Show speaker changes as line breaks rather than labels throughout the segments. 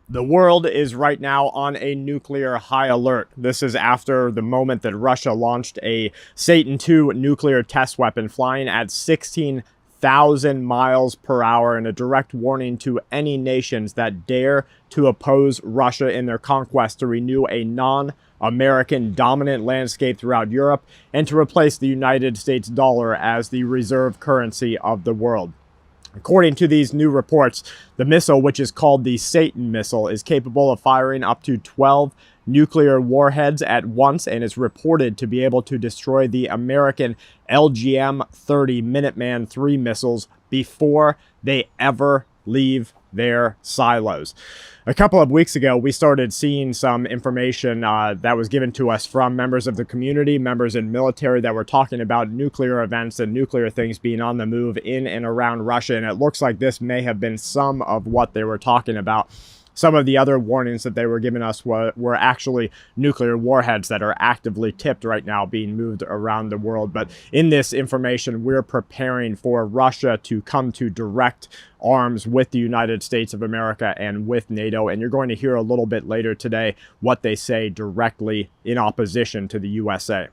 The world is right now on a nuclear high alert. This is after the moment that Russia launched a Satan II nuclear test weapon flying at 16,000 miles per hour, in a direct warning to any nations that dare to oppose Russia in their conquest to renew a non-American dominant landscape throughout Europe and to replace the United States dollar as the reserve currency of the world. According to these new reports, the missile, which is called the Satan missile, is capable of firing up to 12 nuclear warheads at once and is reported to be able to destroy the American LGM-30 Minuteman III missiles before they ever leave their silos. A couple of weeks ago, we started seeing some information that was given to us from members of the community, members in military, that were talking about nuclear events and nuclear things being on the move in and around Russia. And it looks like this may have been some of what they were talking about. Some of the other warnings that they were giving us were actually nuclear warheads that are actively tipped right now, being moved around the world. But in this information, we're preparing for Russia to come to direct arms with the United States of America and with NATO. And you're going to hear a little bit later today what they say directly in opposition to the USA.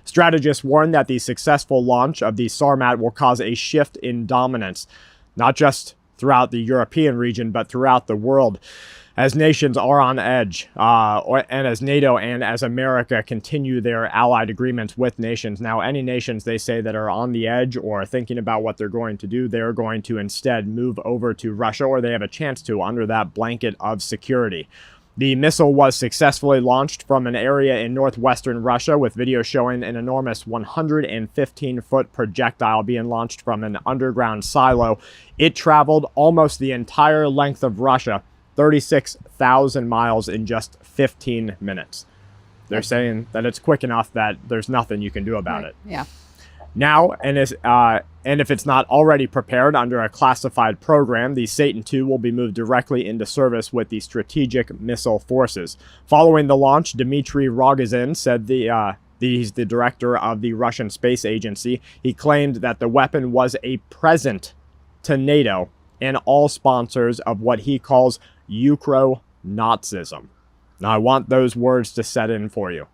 Strategists warn that the successful launch of the Sarmat will cause a shift in dominance, not just throughout the European region, but throughout the world, as nations are on edge, and as NATO and as America continue their allied agreements with nations. Now, any nations, they say, that are on the edge or thinking about what they're going to do, they're going to instead move over to Russia, or they have a chance to, under that blanket of security. The missile was successfully launched from an area in northwestern Russia, with video showing an enormous 115-foot projectile being launched from an underground silo. It traveled almost the entire length of Russia, 36,000 miles, in just 15 minutes. They're saying that it's quick enough that there's nothing you can do about it.
Yeah.
Now, and if it's not already prepared under a classified program, the Satan II will be moved directly into service with the Strategic Missile Forces. Following the launch, Dmitry Rogozin said he's the director of the Russian Space Agency. He claimed that the weapon was a present to NATO and all sponsors of what he calls Ukro-Nazism. Now, I want those words to set in for you.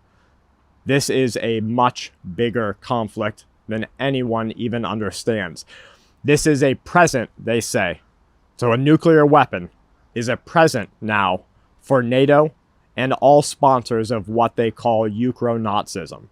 This is a much bigger conflict than anyone even understands. This is a present, they say. So a nuclear weapon is a present now for NATO and all sponsors of what they call Ukro-Nazism.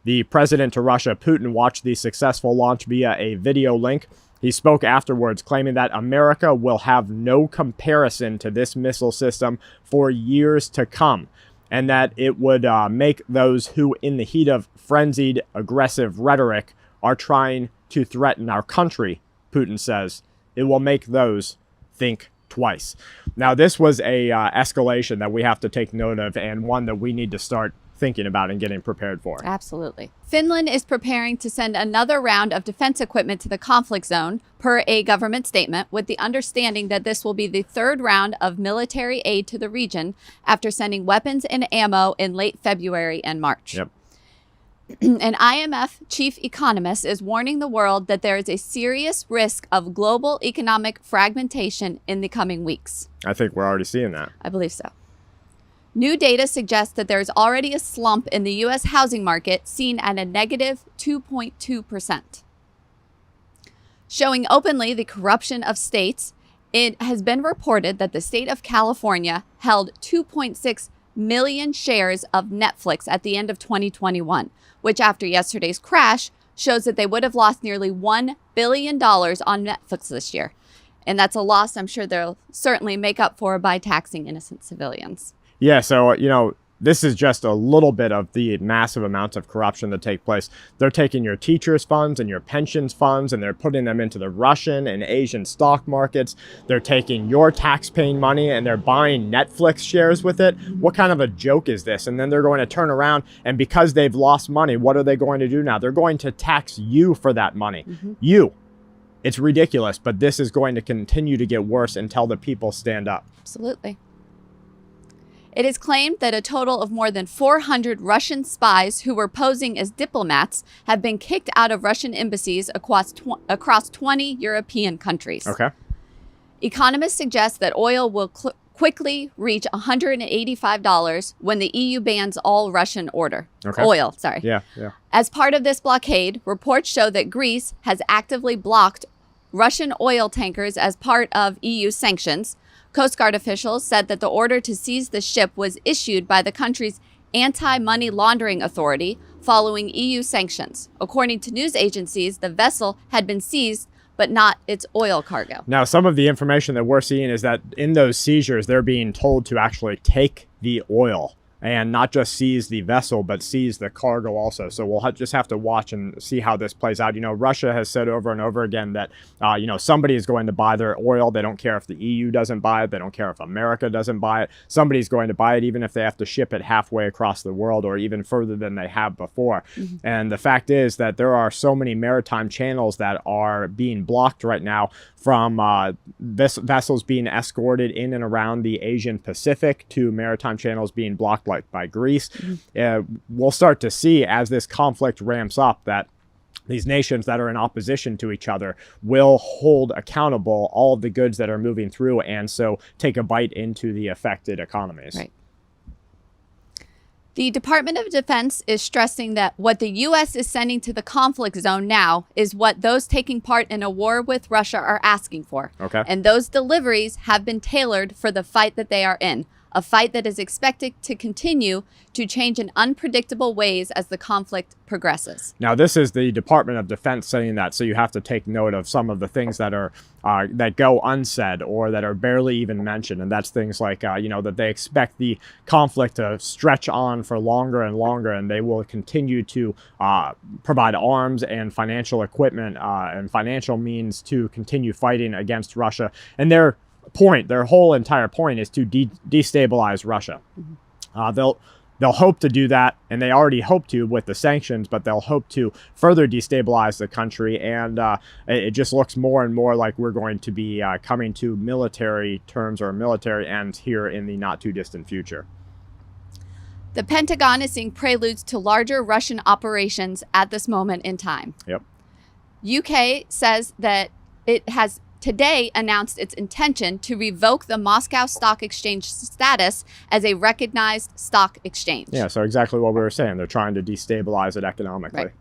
The president to Russia, Putin, watched the successful launch via a video link. He spoke afterwards, claiming that America will have no comparison to this missile system for years to come, and that it would make those who, in the heat of frenzied, aggressive rhetoric, are trying to threaten our country, Putin says, it will make those think twice. Now, this was a escalation that we have to take note of, and one that we need to start thinking about and getting prepared for.
Absolutely. Finland is preparing to send another round of defense equipment to the conflict zone, per a government statement, with the understanding that this will be the third round of military aid to the region after sending weapons and ammo in late February and March.
Yep.
An IMF chief economist is warning the world that there is a serious risk of global economic fragmentation in the coming weeks.
I think we're already seeing that.
I believe so. New data suggests that there is already a slump in the U.S. housing market, seen at a negative 2.2%. Showing openly the corruption of states, it has been reported that the state of California held 2.6 million shares of Netflix at the end of 2021, which, after yesterday's crash, shows that they would have lost nearly $1 billion on Netflix this year. And that's a loss I'm sure they'll certainly make up for by taxing innocent civilians.
Yeah, so, this is just a little bit of the massive amounts of corruption that take place. They're taking your teachers' funds and your pensions funds, and they're putting them into the Russian and Asian stock markets. They're taking your tax-paying money, and they're buying Netflix shares with it. What kind of a joke is this? And then they're going to turn around, and because they've lost money, what are they going to do now? They're going to tax you for that money. You. It's ridiculous, but this is going to continue to get worse until the people stand up.
Absolutely. It is claimed that a total of more than 400 Russian spies who were posing as diplomats have been kicked out of Russian embassies across 20 European countries.
Okay.
Economists suggest that oil will quickly reach $185 when the EU bans all Russian
Okay.
oil. Sorry.
Yeah.
As part of this blockade, reports show that Greece has actively blocked Russian oil tankers as part of EU sanctions. Coast Guard officials said that the order to seize the ship was issued by the country's anti-money laundering authority following EU sanctions. According to news agencies, the vessel had been seized, but not its oil cargo.
Now, some of the information that we're seeing is that in those seizures, they're being told to actually take the oil and not just seize the vessel, but seize the cargo also. So we'll just have to watch and see how this plays out. Russia has said over and over again that, somebody is going to buy their oil. They don't care if the EU doesn't buy it. They don't care if America doesn't buy it. Somebody's going to buy it, even if they have to ship it halfway across the world or even further than they have before. Mm-hmm. And the fact is that there are so many maritime channels that are being blocked right now from vessels being escorted in and around the Asian Pacific to maritime channels being blocked like by Greece. Mm-hmm. We'll start to see as this conflict ramps up that these nations that are in opposition to each other will hold accountable all of the goods that are moving through and so take a bite into the affected economies.
Right. The Department of Defense is stressing that what the U.S. is sending to the conflict zone now is what those taking part in a war with Russia are asking for.
Okay.
And those deliveries have been tailored for the fight that they are in, a fight that is expected to continue to change in unpredictable ways as the conflict progresses.
Now, this is the Department of Defense saying that, so you have to take note of some of the things that are that go unsaid or that are barely even mentioned, and that's things like that they expect the conflict to stretch on for longer and longer, and they will continue to provide arms and financial equipment and financial means to continue fighting against Russia. And their whole entire point is to destabilize Russia. Mm-hmm. They'll hope to do that, and they already hope to with the sanctions, but they'll hope to further destabilize the country, and it just looks more and more like we're going to be coming to military terms or military ends here in the not too distant future.
The Pentagon is seeing preludes to larger Russian operations at this moment in time.
Yep.
UK says that it has today announced its intention to revoke the Moscow Stock Exchange status as a recognized stock exchange.
Yeah, so exactly what we were saying. They're trying to destabilize it economically.
Right.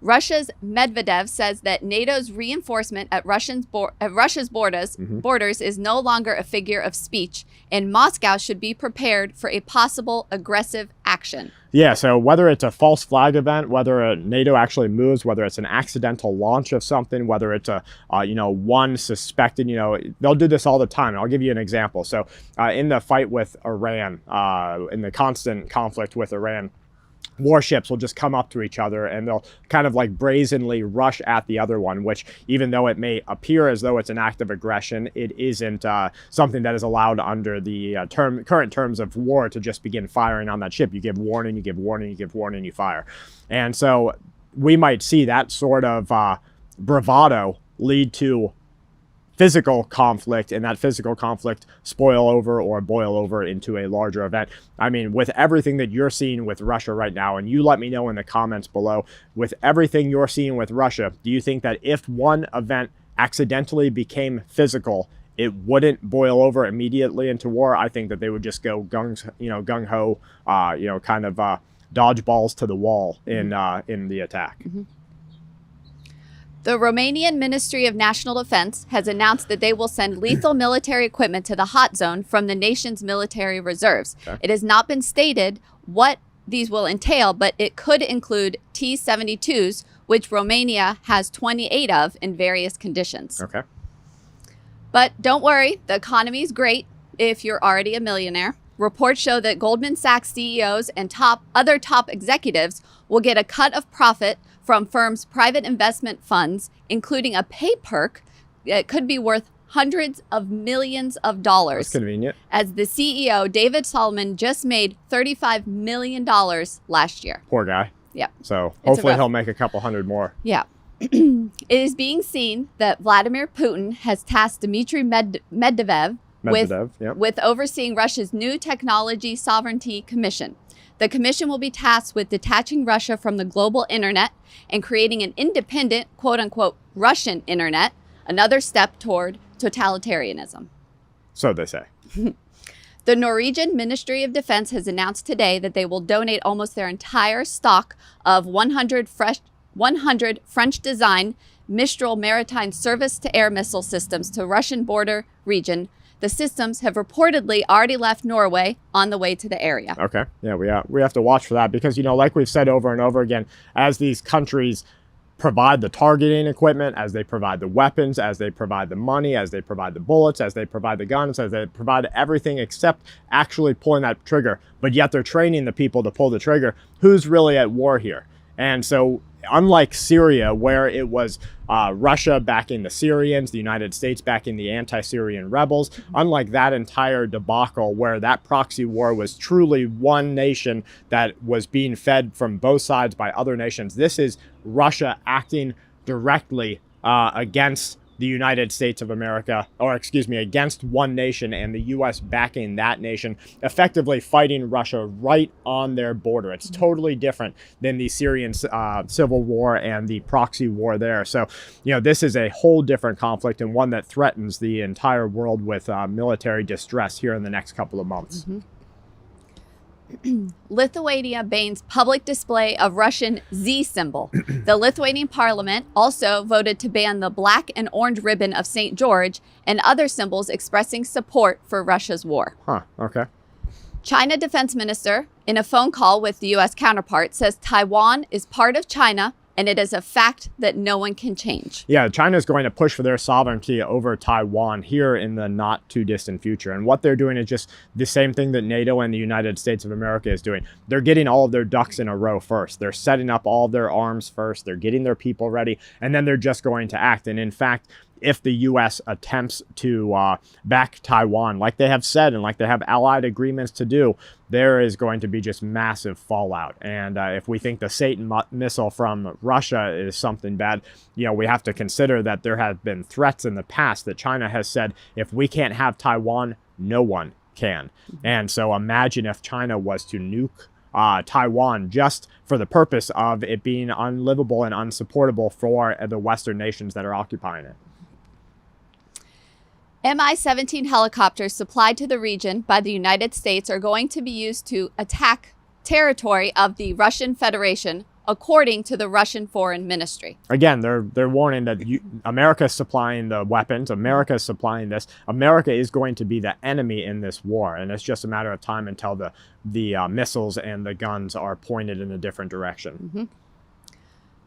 Russia's Medvedev says that NATO's reinforcement at Russia's borders is no longer a figure of speech, and Moscow should be prepared for a possible aggressive action.
Yeah, so whether it's a false flag event, whether NATO actually moves, whether it's an accidental launch of something, whether it's a one suspected, they'll do this all the time. I'll give you an example. So in the fight with Iran, in the constant conflict with Iran, warships will just come up to each other and they'll kind of like brazenly rush at the other one, which even though it may appear as though it's an act of aggression, it isn't something that is allowed under the current terms of war to just begin firing on that ship. You give warning, you give warning, you give warning, you fire. And so we might see that sort of bravado lead to physical conflict, and that physical conflict spoil over or boil over into a larger event. I mean, with everything that you're seeing with Russia right now, and you let me know in the comments below, with everything you're seeing with Russia, do you think that if one event accidentally became physical, it wouldn't boil over immediately into war? I think that they would just go gung-ho, kind of dodgeballs to the wall in the attack.
Mm-hmm. The Romanian Ministry of National Defense has announced that they will send lethal military equipment to the hot zone from the nation's military reserves. Okay. It has not been stated what these will entail, but it could include T-72s, which Romania has 28 of in various conditions.
Okay.
But don't worry, the economy is great if you're already a millionaire. Reports show that Goldman Sachs CEOs and other top executives will get a cut of profit from firms' private investment funds, including a pay perk that could be worth hundreds of millions of dollars.
That's convenient.
As the CEO, David Solomon, just made $35 million last year.
Poor guy.
Yeah.
So hopefully he'll make a couple hundred more.
Yeah. It is being seen that Vladimir Putin has tasked Dmitry Medvedev with overseeing Russia's new Technology Sovereignty Commission. The commission will be tasked with detaching Russia from the global internet and creating an independent, quote-unquote, Russian internet, another step toward totalitarianism.
So they say.
The Norwegian Ministry of Defense has announced today that they will donate almost their entire stock of 100 French-designed Mistral maritime surface-to-air missile systems to Russian border region. The systems have reportedly already left Norway on the way to the area.
Okay. Yeah, we have to watch for that because, like we've said over and over again, as these countries provide the targeting equipment, as they provide the weapons, as they provide the money, as they provide the bullets, as they provide the guns, as they provide everything except actually pulling that trigger, but yet they're training the people to pull the trigger, who's really at war here? And so unlike Syria, where it was Russia backing the Syrians, the United States backing the anti-Syrian rebels, unlike that entire debacle where that proxy war was truly one nation that was being fed from both sides by other nations, this is Russia acting directly against the United States of America, or excuse me, against one nation, and the U.S. backing that nation, effectively fighting Russia right on their border. It's totally different than the Syrian civil war and the proxy war there. So, this is a whole different conflict and one that threatens the entire world with military distress here in the next couple of months.
Lithuania bans public display of Russian Z symbol. The Lithuanian parliament also voted to ban the black and orange ribbon of St. George and other symbols expressing support for Russia's war.
Okay.
China Defense Minister, in a phone call with the U.S. counterpart, says Taiwan is part of China and it is a fact that no one can change.
Yeah, China is going to push for their sovereignty over Taiwan here in the not too distant future. And what they're doing is just the same thing that NATO and the United States of America is doing. They're getting all of their ducks in a row first. They're setting up all of their arms first. They're getting their people ready, and then they're just going to act. And in fact, if the U.S. attempts to back Taiwan, like they have said and like they have allied agreements to do, there is going to be just massive fallout. And if we think the Satan missile from Russia is something bad, we have to consider that there have been threats in the past that China has said, if we can't have Taiwan, no one can. And so imagine if China was to nuke Taiwan just for the purpose of it being unlivable and unsupportable for the Western nations that are occupying it.
Mi-17 helicopters supplied to the region by the United States are going to be used to attack territory of the Russian Federation, according to the Russian Foreign Ministry. Again,
they're warning that America's supplying the weapons, America's supplying this. America is going to be the enemy in this war, and it's just a matter of time until the missiles and the guns are pointed in a different direction.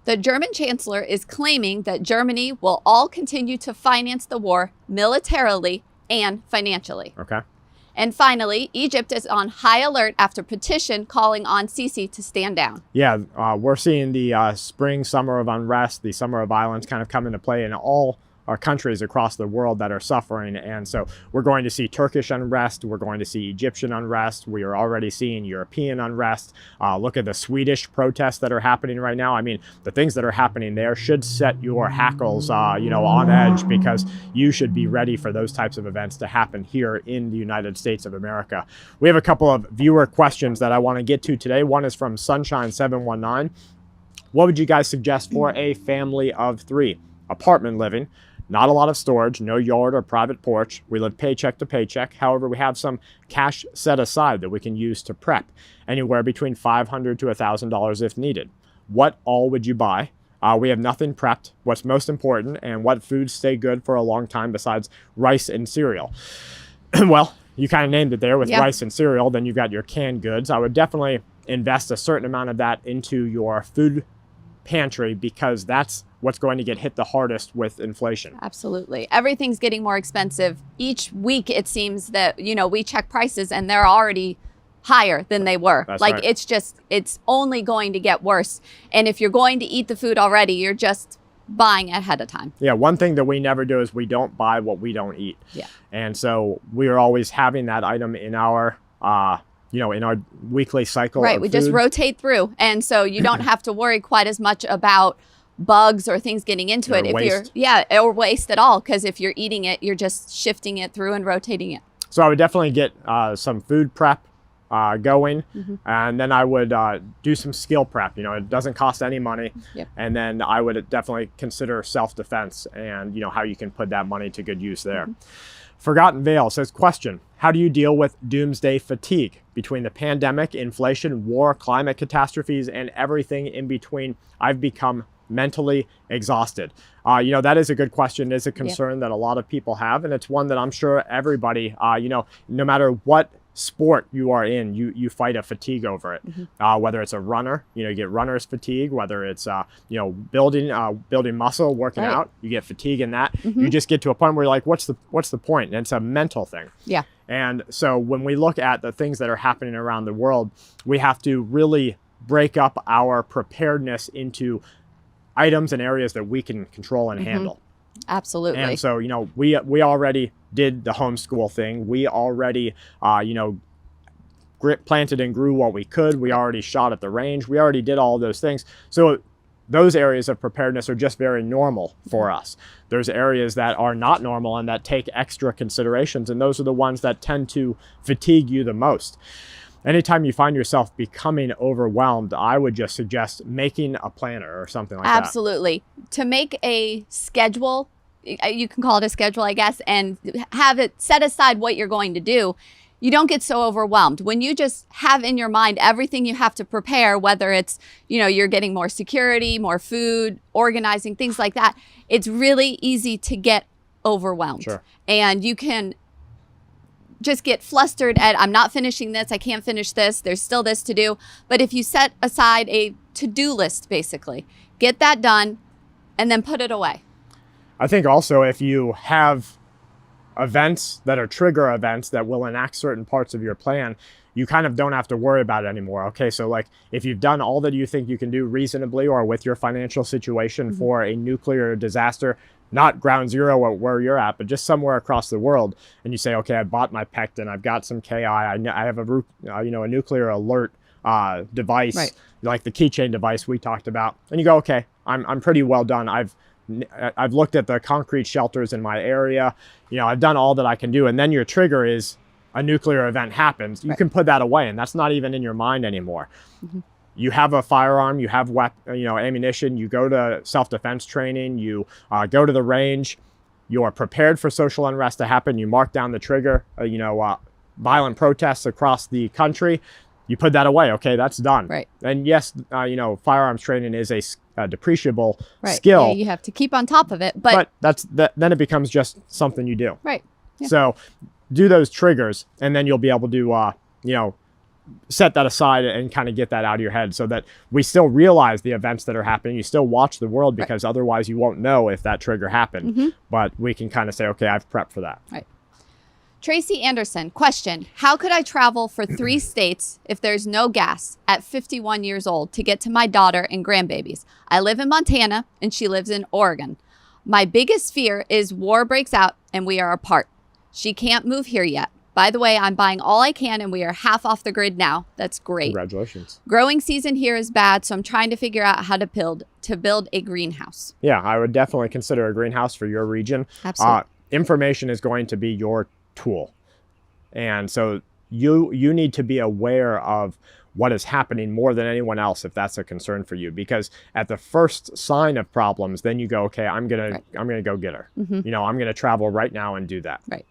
The German chancellor is claiming that Germany will all continue to finance the war militarily and financially.
Okay.
And finally, Egypt is on high alert after petition calling on Sisi to stand down.
Yeah, we're seeing the spring, summer of unrest, the summer of violence kind of come into play in all our countries across the world that are suffering. And so we're going to see Turkish unrest. We're going to see Egyptian unrest. We are already seeing European unrest. Look at the Swedish protests that are happening right now. I mean, the things that are happening there should set your hackles, on edge, because you should be ready for those types of events to happen here in the United States of America. We have a couple of viewer questions that I want to get to today. One is from Sunshine719. What would you guys suggest for a family of 3? Apartment living. Not a lot of storage, no yard or private porch. We live paycheck to paycheck. However, we have some cash set aside that we can use to prep, anywhere between $500 to $1,000 if needed. What all would you buy? We have nothing prepped. What's most important, and what foods stay good for a long time besides rice and cereal? Well, you kind of named it there with rice and cereal. Then you've got your canned goods. I would definitely invest a certain amount of that into your food pantry, because that's what's going to get hit the hardest with inflation.
Absolutely. Everything's getting more expensive. Each week it seems that, we check prices and they're already higher than they were.
That's right.
It's only going to get worse. And if you're going to eat the food already, you're just buying ahead of time.
Yeah, one thing that we never do is we don't buy what we don't eat.
Yeah.
And so we are always having that item in our in our weekly cycle.
Right, we just rotate through. And so you don't have to worry quite as much about bugs or things getting into it. Or waste at all, because if you're eating it, you're just shifting it through and rotating it.
So I would definitely get some food prep going, and then I would do some skill prep. It doesn't cost any money.
Yep.
And then I would definitely consider self-defense and how you can put that money to good use there. Forgotten Vale says, question, how do you deal with doomsday fatigue between the pandemic, inflation, war, climate catastrophes, and everything in between? I've become mentally exhausted. That is a good question. It is a concern that a lot of people have, and it's one that I'm sure everybody, no matter what sport you are in, you fight a fatigue over it. Whether it's a runner, you get runner's fatigue. Whether it's building muscle, working out, you get fatigue in that. You just get to a point where you're like, what's the point? And it's a mental thing.
Yeah.
And so when we look at the things that are happening around the world, we have to really break up our preparedness into items and areas that we can control and handle.
Absolutely.
And so, we already did the homeschool thing. We already, planted and grew what we could. We already shot at the range. We already did all those things. So those areas of preparedness are just very normal for us. There's areas that are not normal and that take extra considerations. And those are the ones that tend to fatigue you the most. Anytime you find yourself becoming overwhelmed, I would just suggest making a planner or something like that.
Absolutely. To make a schedule, you can call it a schedule, I guess, and have it set aside what you're going to do, you don't get so overwhelmed. When you just have in your mind everything you have to prepare, whether it's, you're getting more security, more food, organizing, things like that, it's really easy to get overwhelmed.
Sure.
And you can just get flustered at, I'm not finishing this, I can't finish this, there's still this to do. But if you set aside a to-do list, basically, get that done and then put it away.
I think also if you have events that are trigger events that will enact certain parts of your plan, you kind of don't have to worry about it anymore. Okay, so like if you've done all that you think you can do reasonably or with your financial situation for a nuclear disaster, not ground zero or where you're at, but just somewhere across the world, and you say, okay, I bought my pectin, I've got some KI, I have a nuclear alert device, like the keychain device we talked about, and you go, okay, I'm pretty well done. I've looked at the concrete shelters in my area, I've done all that I can do, and then your trigger is a nuclear event happens. You can put that away, and that's not even in your mind anymore. You have a firearm, you have ammunition, you go to self-defense training, you go to the range, you are prepared for social unrest to happen, you mark down the trigger, violent protests across the country, you put that away, okay, that's done.
Right.
And yes, firearms training is a depreciable
right.
skill.
Yeah, you have to keep on top of it.
But then it becomes just something you do.
Right. Yeah.
So do those triggers, and then you'll be able to, set that aside and kind of get that out of your head so that we still realize the events that are happening. You still watch the world because otherwise you won't know if that trigger happened. But we can kind of say, okay, I've prepped for that.
Right. Tracy Anderson, question, how could I travel for 3 states if there's no gas at 51 years old to get to my daughter and grandbabies? I live in Montana and she lives in Oregon. My biggest fear is war breaks out and we are apart. She can't move here yet. By the way, I'm buying all I can and we are half off the grid now. That's great.
Congratulations.
Growing season here is bad, so I'm trying to figure out how to build a greenhouse.
Yeah, I would definitely consider a greenhouse for your region.
Absolutely.
Information is going to be your tool. And so you need to be aware of what is happening more than anyone else if that's a concern for you, because at the first sign of problems, then you go, okay, I'm going to go get her. I'm going to travel right now and do that.
Right.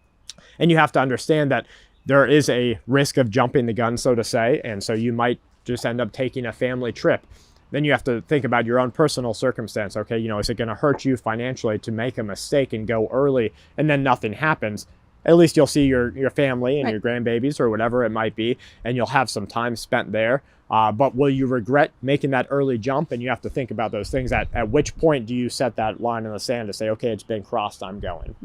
And you have to understand that there is a risk of jumping the gun, so to say. And so you might just end up taking a family trip. Then you have to think about your own personal circumstance. Okay, is it going to hurt you financially to make a mistake and go early and then nothing happens? At least you'll see your family and your grandbabies or whatever it might be, and you'll have some time spent there. But will you regret making that early jump? And you have to think about those things. At which point do you set that line in the sand to say, okay, it's been crossed, I'm going?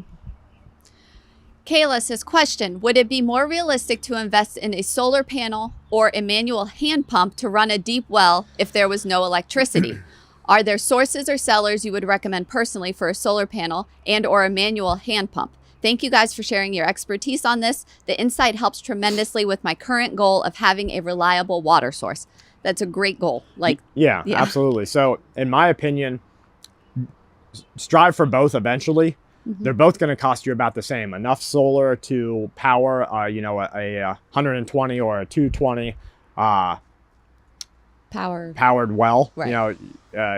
Kayla says, question, would it be more realistic to invest in a solar panel or a manual hand pump to run a deep well if there was no electricity? Are there sources or sellers you would recommend personally for a solar panel and or a manual hand pump? Thank you guys for sharing your expertise on this. The insight helps tremendously with my current goal of having a reliable water source. That's a great goal.
Yeah, absolutely. So in my opinion, strive for both eventually. They're both going to cost you about the same. Enough solar to power, a 120 or a 220 powered well.
Right.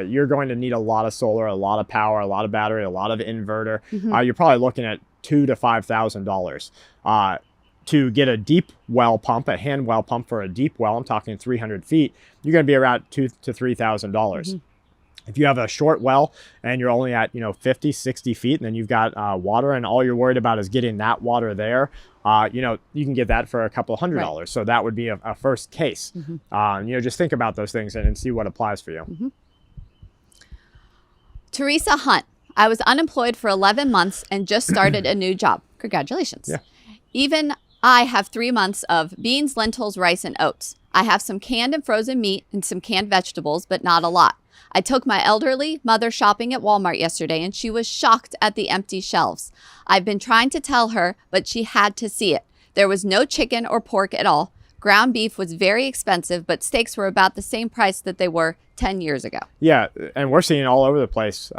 You're going to need a lot of solar, a lot of power, a lot of battery, a lot of inverter. You're probably looking at $2,000 to $5,000. To get a deep well pump, a hand well pump for a deep well, I'm talking 300 feet, you're going to be around $2,000 to $3,000. If you have a short well and you're only at 50, 60 feet, and then you've got water, and all you're worried about is getting that water there, you can get that for a couple $100. Right. So that would be a first case. Just think about those things and see what applies for you.
Teresa Hunt. I was unemployed for 11 months and just started a new job. Congratulations.
Yeah.
Even I have 3 months of beans, lentils, rice, and oats. I have some canned and frozen meat and some canned vegetables, but not a lot. I took my elderly mother shopping at Walmart yesterday, and she was shocked at the empty shelves. I've been trying to tell her, but she had to see it. There was no chicken or pork at all. Ground beef was very expensive, but steaks were about the same price that they were 10 years ago.
Yeah, and we're seeing it all over the place.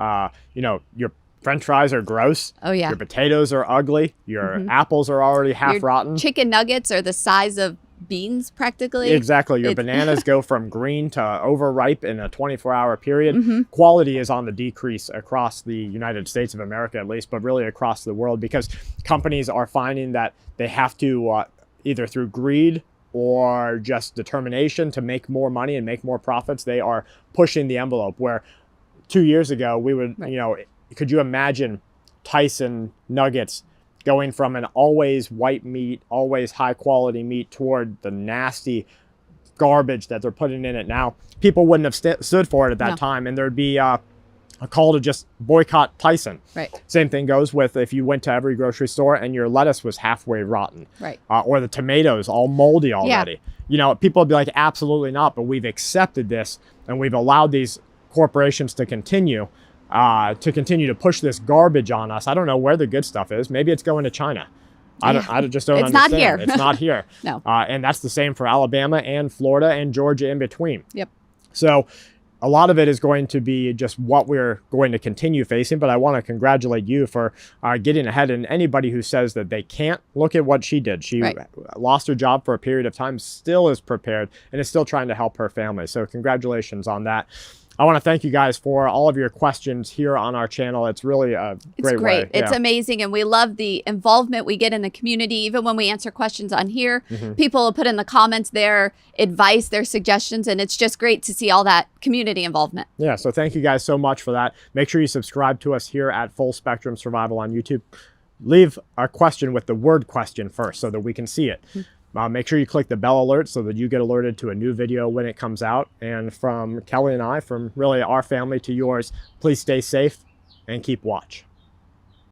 Your French fries are gross.
Oh, yeah.
Your potatoes are ugly. Your apples are already half rotten.
Chicken nuggets are the size of beans practically.
Exactly. Your bananas go from green to overripe in a 24-hour period. Quality is on the decrease across the United States of America, at least, but really across the world, because companies are finding that they have to either through greed or just determination to make more money and make more profits, they are pushing the envelope. Where 2 years ago we would, could you imagine Tyson nuggets going from an always white meat, always high quality meat, toward the nasty garbage that they're putting in it now? People wouldn't have stood for it at that time, and there'd be a call to just boycott Tyson.
Right.
Same thing goes with if you went to every grocery store and your lettuce was halfway rotten.
Right.
Or the tomatoes all moldy already. People would be like, absolutely not, but we've accepted this and we've allowed these corporations to continue to push this garbage on us. I don't know where the good stuff is. Maybe it's going to China. I just don't understand.
Not here.
It's not here.
No.
And that's the same for Alabama and Florida and Georgia in between.
Yep.
So a lot of it is going to be just what we're going to continue facing. But I want to congratulate you for getting ahead. And anybody who says that they can't, look at what she did. She lost her job for a period of time, still is prepared, and is still trying to help her family. So congratulations on that. I want to thank you guys for all of your questions here on our channel. It's really a great way.
It's amazing. And we love the involvement we get in the community. Even when we answer questions on here, people will put in the comments their advice, their suggestions, and it's just great to see all that community involvement. Yeah, so thank you guys so much for that. Make sure you subscribe to us here at Full Spectrum Survival on YouTube. Leave a question with the word question first so that we can see it. Make sure you click the bell alert so that you get alerted to a new video when it comes out. And from Kelly and I, from really our family to yours, please stay safe and keep watch.